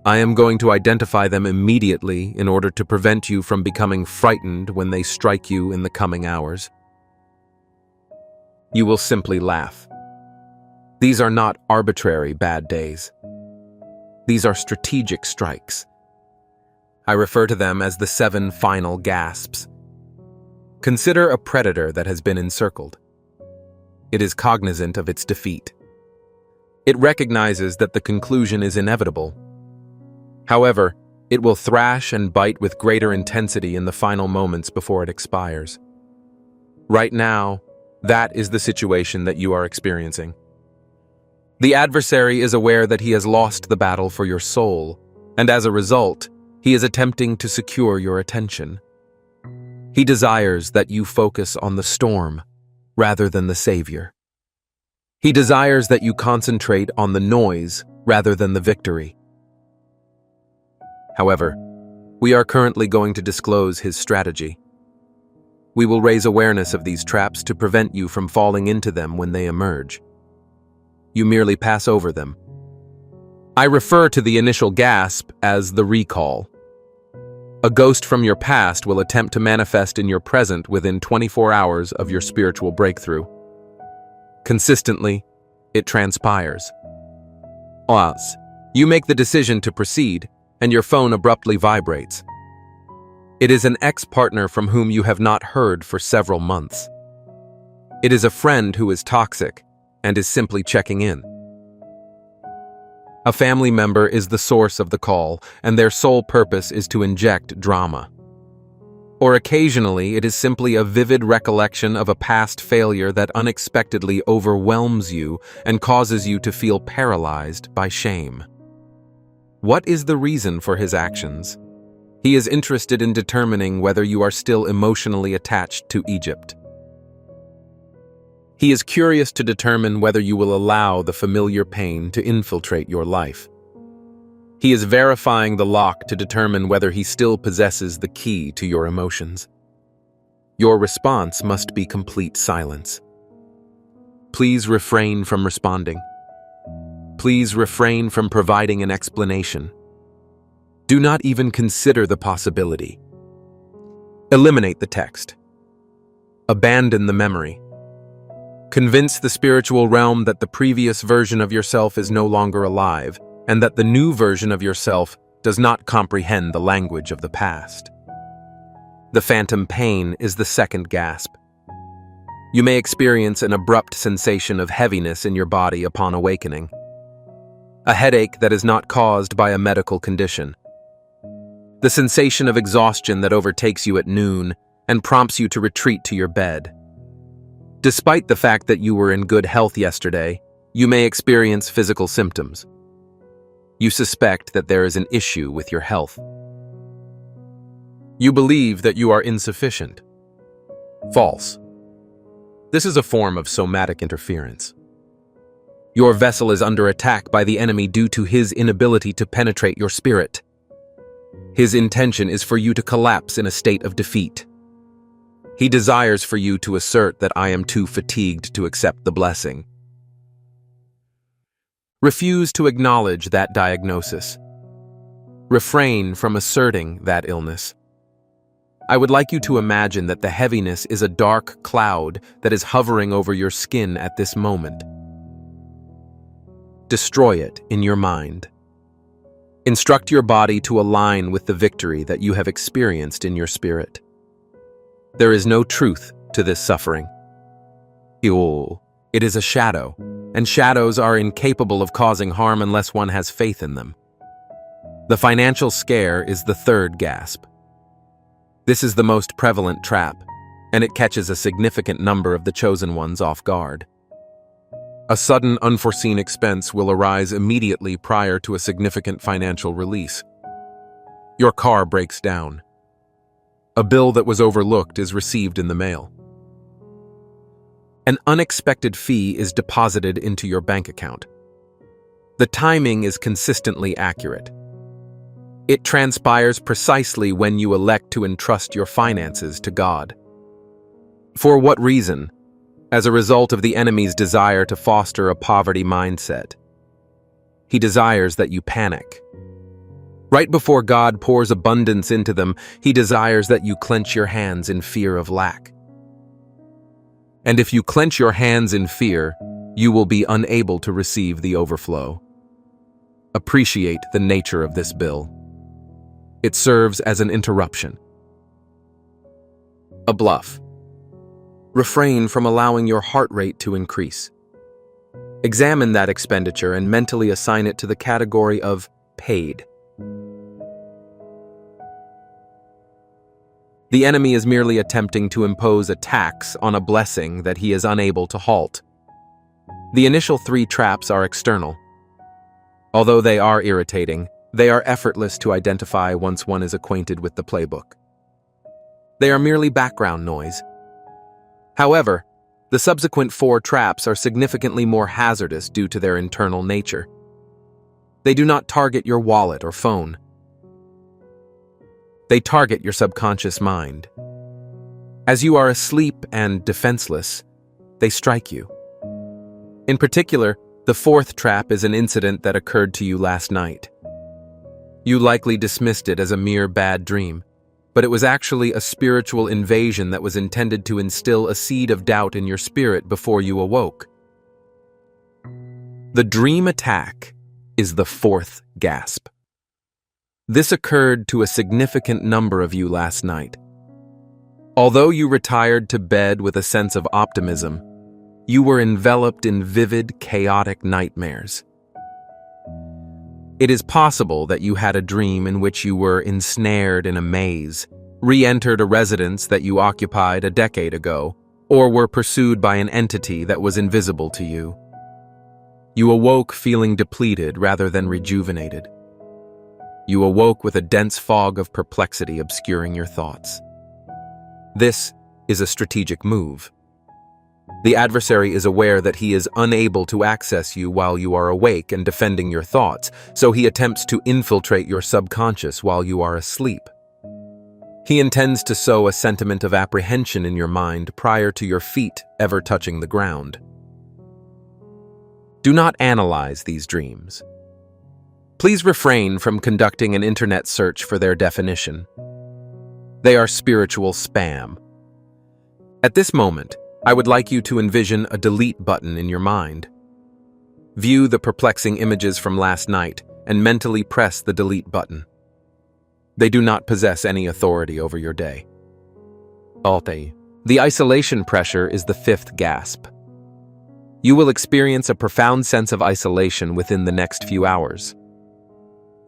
I am going to identify them immediately in order to prevent you from becoming frightened when they strike you in the coming hours. You will simply laugh. These are not arbitrary bad days. These are strategic strikes. I refer to them as the 7 final gasps. Consider a predator that has been encircled. It is cognizant of its defeat. It recognizes that the conclusion is inevitable. However, it will thrash and bite with greater intensity in the final moments before it expires. Right now, that is the situation that you are experiencing. The adversary is aware that he has lost the battle for your soul, and as a result, he is attempting to secure your attention. He desires that you focus on the storm rather than the Savior. He desires that you concentrate on the noise rather than the victory. However, we are currently going to disclose his strategy. We will raise awareness of these traps to prevent you from falling into them when they emerge. You merely pass over them. I refer to the initial gasp as the recall. A ghost from your past will attempt to manifest in your present within 24 hours of your spiritual breakthrough. Consistently, it transpires. As you make the decision to proceed, and your phone abruptly vibrates. It is an ex-partner from whom you have not heard for several months. It is a friend who is toxic and is simply checking in. A family member is the source of the call, and their sole purpose is to inject drama. Or occasionally, it is simply a vivid recollection of a past failure that unexpectedly overwhelms you and causes you to feel paralyzed by shame. What is the reason for his actions? He is interested in determining whether you are still emotionally attached to Egypt. He is curious to determine whether you will allow the familiar pain to infiltrate your life. He is verifying the lock to determine whether he still possesses the key to your emotions. Your response must be complete silence. Please refrain from responding. Please refrain from providing an explanation. Do not even consider the possibility. Eliminate the text. Abandon the memory. Convince the spiritual realm that the previous version of yourself is no longer alive, and that the new version of yourself does not comprehend the language of the past. The phantom pain is the second gasp. You may experience an abrupt sensation of heaviness in your body upon awakening. A headache that is not caused by a medical condition. The sensation of exhaustion that overtakes you at noon and prompts you to retreat to your bed. Despite the fact that you were in good health yesterday, you may experience physical symptoms. You suspect that there is an issue with your health. You believe that you are insufficient. False. This is a form of somatic interference. Your vessel is under attack by the enemy due to his inability to penetrate your spirit. His intention is for you to collapse in a state of defeat. He desires for you to assert that I am too fatigued to accept the blessing. Refuse to acknowledge that diagnosis. Refrain from asserting that illness. I would like you to imagine that the heaviness is a dark cloud that is hovering over your skin at this moment. Destroy it in your mind. Instruct your body to align with the victory that you have experienced in your spirit. There is no truth to this suffering. It is a shadow, and shadows are incapable of causing harm unless one has faith in them. The financial scare is the third gasp. This is the most prevalent trap, and it catches a significant number of the chosen ones off guard. A sudden, unforeseen expense will arise immediately prior to a significant financial release. Your car breaks down. A bill that was overlooked is received in the mail. An unexpected fee is deposited into your bank account. The timing is consistently accurate. It transpires precisely when you elect to entrust your finances to God. For what reason? As a result of the enemy's desire to foster a poverty mindset. He desires that you panic. Right before God pours abundance into them, he desires that you clench your hands in fear of lack. And if you clench your hands in fear, you will be unable to receive the overflow. Appreciate the nature of this bill. It serves as an interruption. A bluff. Refrain from allowing your heart rate to increase. Examine that expenditure and mentally assign it to the category of paid. The enemy is merely attempting to impose a tax on a blessing that he is unable to halt. The initial 3 traps are external. Although they are irritating, they are effortless to identify once one is acquainted with the playbook. They are merely background noise. However, The subsequent 4 traps are significantly more hazardous due to their internal nature. They do not target your wallet or phone. They target your subconscious mind. As you are asleep and defenseless, they strike you. In particular, the 4th trap is an incident that occurred to you last night. You likely dismissed it as a mere bad dream, but it was actually a spiritual invasion that was intended to instill a seed of doubt in your spirit before you awoke. The dream attack is the 4th gasp. This occurred to a significant number of you last night. Although you retired to bed with a sense of optimism, you were enveloped in vivid, chaotic nightmares. It is possible that you had a dream in which you were ensnared in a maze, re-entered a residence that you occupied a decade ago, or were pursued by an entity that was invisible to you. You awoke feeling depleted rather than rejuvenated. You awoke with a dense fog of perplexity obscuring your thoughts. This is a strategic move. The adversary is aware that he is unable to access you while you are awake and defending your thoughts, so he attempts to infiltrate your subconscious while you are asleep. He intends to sow a sentiment of apprehension in your mind prior to your feet ever touching the ground. Do not analyze these dreams. Please refrain from conducting an internet search for their definition. They are spiritual spam. At this moment, I would like you to envision a delete button in your mind. View the perplexing images from last night and mentally press the delete button. They do not possess any authority over your day. The isolation pressure is the 5th gasp. You will experience a profound sense of isolation within the next few hours.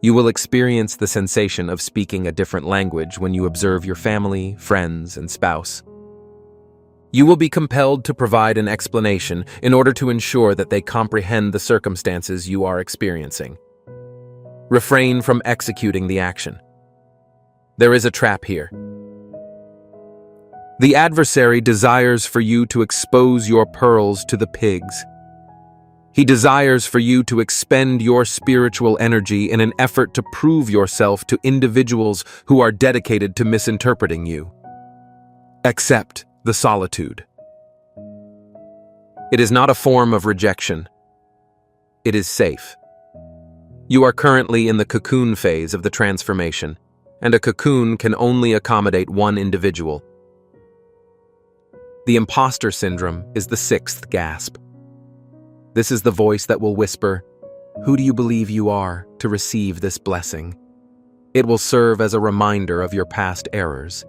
You will experience the sensation of speaking a different language when you observe your family, friends, and spouse. You will be compelled to provide an explanation in order to ensure that they comprehend the circumstances you are experiencing. Refrain from executing the action. There is a trap here. The adversary desires for you to expose your pearls to the pigs. He desires for you to expend your spiritual energy in an effort to prove yourself to individuals who are dedicated to misinterpreting you. Accept the solitude. It is not a form of rejection. It is safe. You are currently in the cocoon phase of the transformation, and a cocoon can only accommodate one individual. The imposter syndrome is the 6th gasp. This is the voice that will whisper, "Who do you believe you are to receive this blessing?" It will serve as a reminder of your past errors.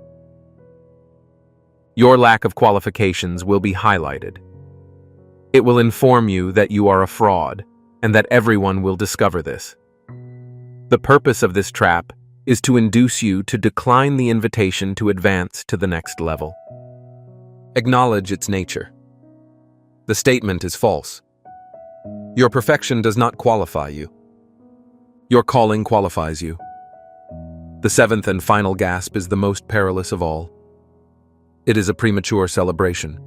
Your lack of qualifications will be highlighted. It will inform you that you are a fraud and that everyone will discover this. The purpose of this trap is to induce you to decline the invitation to advance to the next level. Acknowledge its nature. The statement is false. Your perfection does not qualify you. Your calling qualifies you. The 7th and final gasp is the most perilous of all. It is a premature celebration.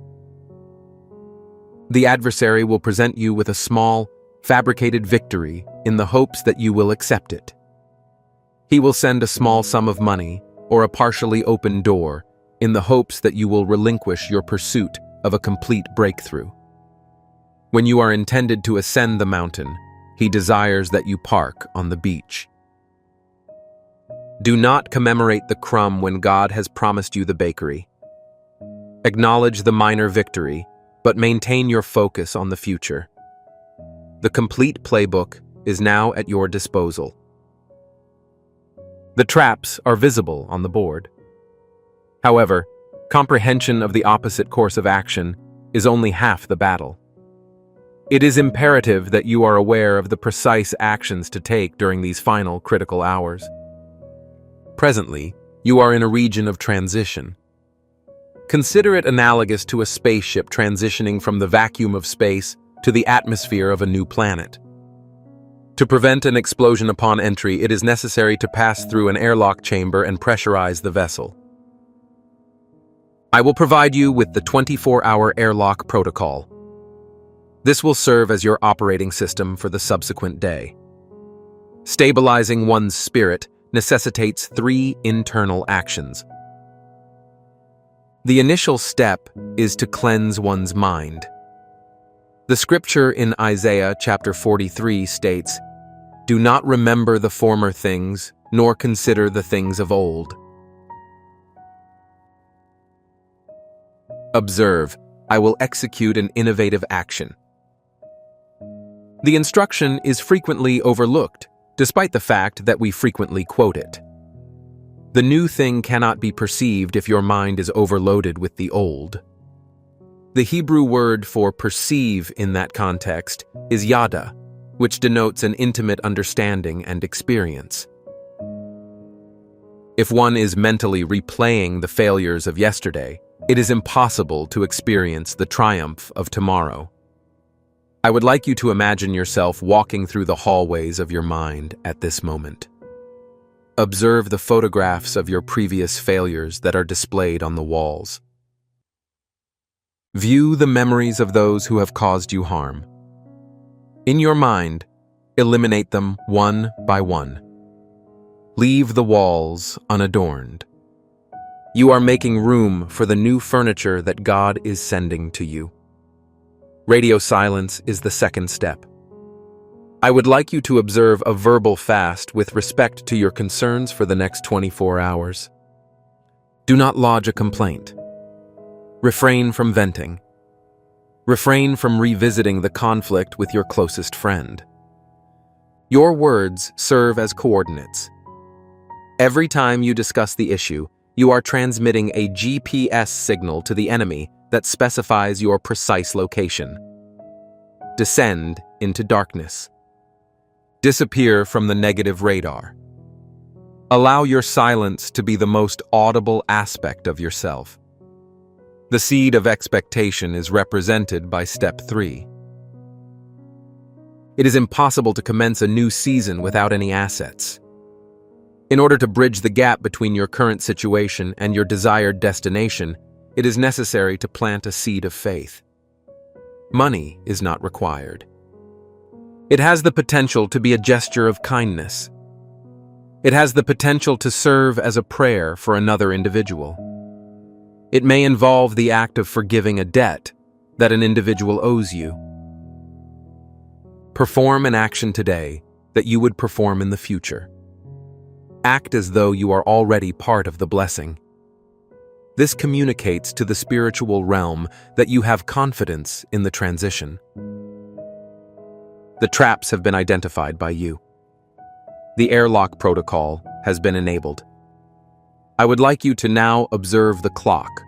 The adversary will present you with a small, fabricated victory in the hopes that you will accept it. He will send a small sum of money or a partially open door in the hopes that you will relinquish your pursuit of a complete breakthrough. When you are intended to ascend the mountain, he desires that you park on the beach. Do not commemorate the crumb when God has promised you the bakery. Acknowledge the minor victory, but maintain your focus on the future. The complete playbook is now at your disposal. The traps are visible on the board. However, comprehension of the opposite course of action is only half the battle. It is imperative that you are aware of the precise actions to take during these final critical hours. Presently, you are in a region of transition. Consider it analogous to a spaceship transitioning from the vacuum of space to the atmosphere of a new planet. To prevent an explosion upon entry, it is necessary to pass through an airlock chamber and pressurize the vessel. I will provide you with the 24-hour airlock protocol. This will serve as your operating system for the subsequent day. Stabilizing one's spirit necessitates 3 internal actions. The initial step is to cleanse one's mind. The scripture in Isaiah chapter 43 states, "Do not remember the former things, nor consider the things of old." Observe, I will execute an innovative action. The instruction is frequently overlooked, despite the fact that we frequently quote it. The new thing cannot be perceived if your mind is overloaded with the old. The Hebrew word for perceive in that context is yada, which denotes an intimate understanding and experience. If one is mentally replaying the failures of yesterday, it is impossible to experience the triumph of tomorrow. I would like you to imagine yourself walking through the hallways of your mind at this moment. Observe the photographs of your previous failures that are displayed on the walls. View the memories of those who have caused you harm. In your mind, eliminate them one by one. Leave the walls unadorned. You are making room for the new furniture that God is sending to you. Radio silence is the second step. I would like you to observe a verbal fast with respect to your concerns for the next 24 hours. Do not lodge a complaint. Refrain from venting. Refrain from revisiting the conflict with your closest friend. Your words serve as coordinates. Every time you discuss the issue, you are transmitting a GPS signal to the enemy that specifies your precise location. Descend into darkness. Disappear from the negative radar. Allow your silence to be the most audible aspect of yourself. The seed of expectation is represented by step 3. It is impossible to commence a new season without any assets. In order to bridge the gap between your current situation and your desired destination, it is necessary to plant a seed of faith. Money is not required. It has the potential to be a gesture of kindness. It has the potential to serve as a prayer for another individual. It may involve the act of forgiving a debt that an individual owes you. Perform an action today that you would perform in the future. Act as though you are already part of the blessing. This communicates to the spiritual realm that you have confidence in the transition. The traps have been identified by you. The airlock protocol has been enabled. I would like you to now observe the clock,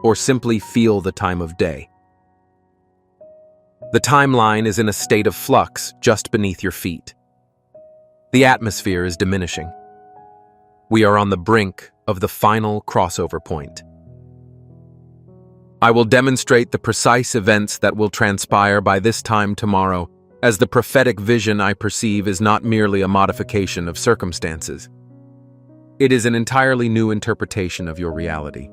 or simply feel the time of day. The timeline is in a state of flux just beneath your feet. The atmosphere is diminishing. We are on the brink of the final crossover point. I will demonstrate the precise events that will transpire by this time tomorrow, as the prophetic vision I perceive is not merely a modification of circumstances. It is an entirely new interpretation of your reality.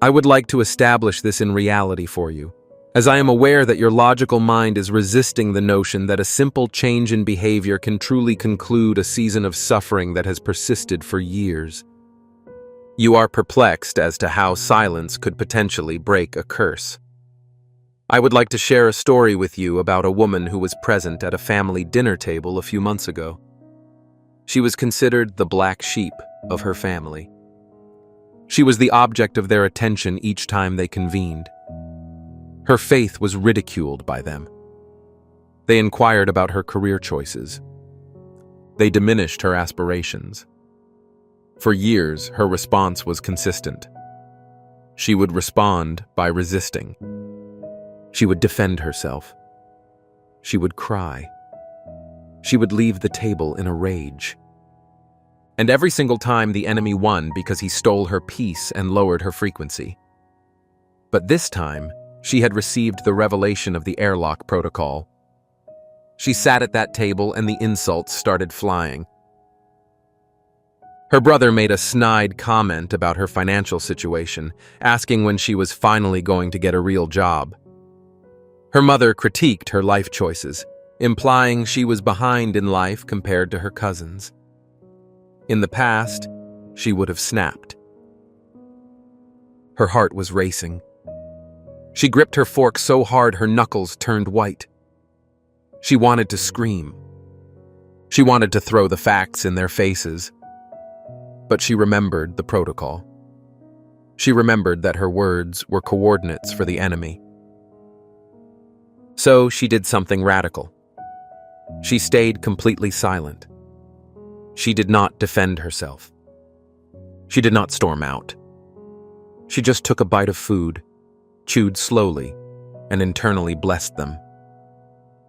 I would like to establish this in reality for you, as I am aware that your logical mind is resisting the notion that a simple change in behavior can truly conclude a season of suffering that has persisted for years. You are perplexed as to how silence could potentially break a curse. I would like to share a story with you about a woman who was present at a family dinner table a few months ago. She was considered the black sheep of her family. She was the object of their attention each time they convened. Her faith was ridiculed by them. They inquired about her career choices. They diminished her aspirations. For years, her response was consistent. She would respond by resisting. She would defend herself. She would cry. She would leave the table in a rage. And every single time the enemy won because he stole her peace and lowered her frequency. But this time, she had received the revelation of the airlock protocol. She sat at that table and the insults started flying. Her brother made a snide comment about her financial situation, asking when she was finally going to get a real job. Her mother critiqued her life choices, implying she was behind in life compared to her cousins. In the past, she would have snapped. Her heart was racing. She gripped her fork so hard her knuckles turned white. She wanted to scream. She wanted to throw the facts in their faces. But she remembered the protocol. She remembered that her words were coordinates for the enemy. So she did something radical. She stayed completely silent. She did not defend herself. She did not storm out. She just took a bite of food, chewed slowly, and internally blessed them.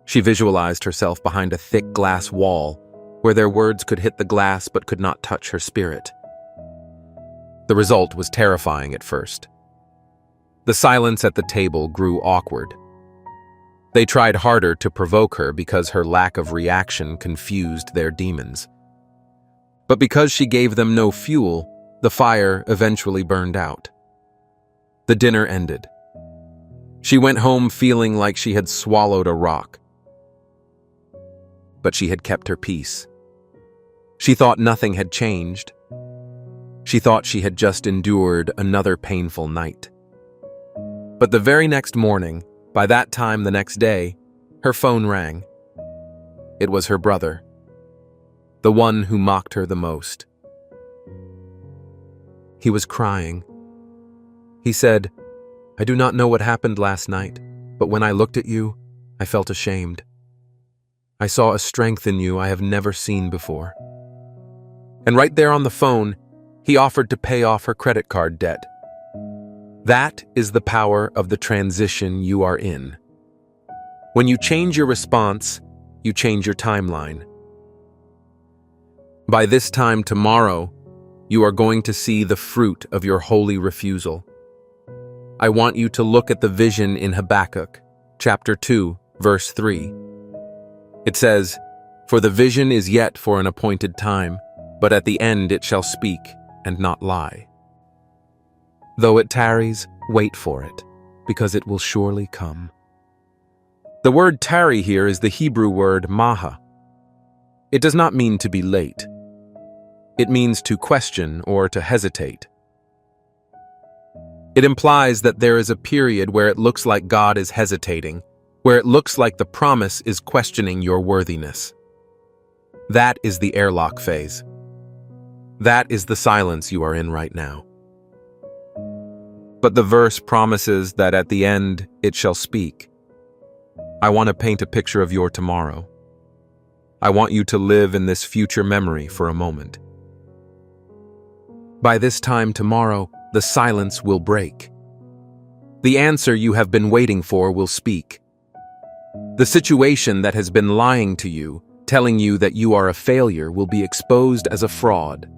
She visualized herself behind a thick glass wall where their words could hit the glass but could not touch her spirit. The result was terrifying at first. The silence at the table grew awkward. They tried harder to provoke her because her lack of reaction confused their demons. But because she gave them no fuel, the fire eventually burned out. The dinner ended. She went home feeling like she had swallowed a rock. But she had kept her peace. She thought nothing had changed. She thought she had just endured another painful night. But the very next morning, by that time the next day, her phone rang. It was her brother, the one who mocked her the most. He was crying. He said, "I do not know what happened last night, but when I looked at you, I felt ashamed. I saw a strength in you I have never seen before." And right there on the phone, he offered to pay off her credit card debt. That is the power of the transition you are in. When you change your response, you change your timeline. By this time tomorrow, you are going to see the fruit of your holy refusal. I want you to look at the vision in Habakkuk, chapter 2, verse 3. It says, "For the vision is yet for an appointed time, but at the end it shall speak and not lie. Though it tarries, wait for it, because it will surely come." The word tarry here is the Hebrew word maha. It does not mean to be late. It means to question or to hesitate. It implies that there is a period where it looks like God is hesitating, where it looks like the promise is questioning your worthiness. That is the airlock phase. That is the silence you are in right now. But the verse promises that at the end it shall speak. I want to paint a picture of your tomorrow. I want you to live in this future memory for a moment. By this time tomorrow, the silence will break. The answer you have been waiting for will speak. The situation that has been lying to you, telling you that you are a failure, will be exposed as a fraud.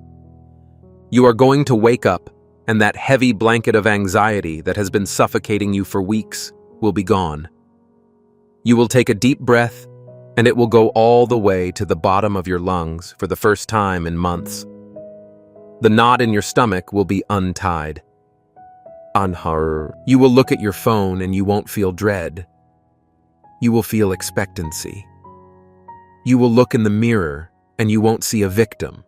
You are going to wake up, and that heavy blanket of anxiety that has been suffocating you for weeks will be gone. You will take a deep breath, and it will go all the way to the bottom of your lungs for the first time in months. The knot in your stomach will be untied. You will look at your phone and you won't feel dread. You will feel expectancy. You will look in the mirror and you won't see a victim.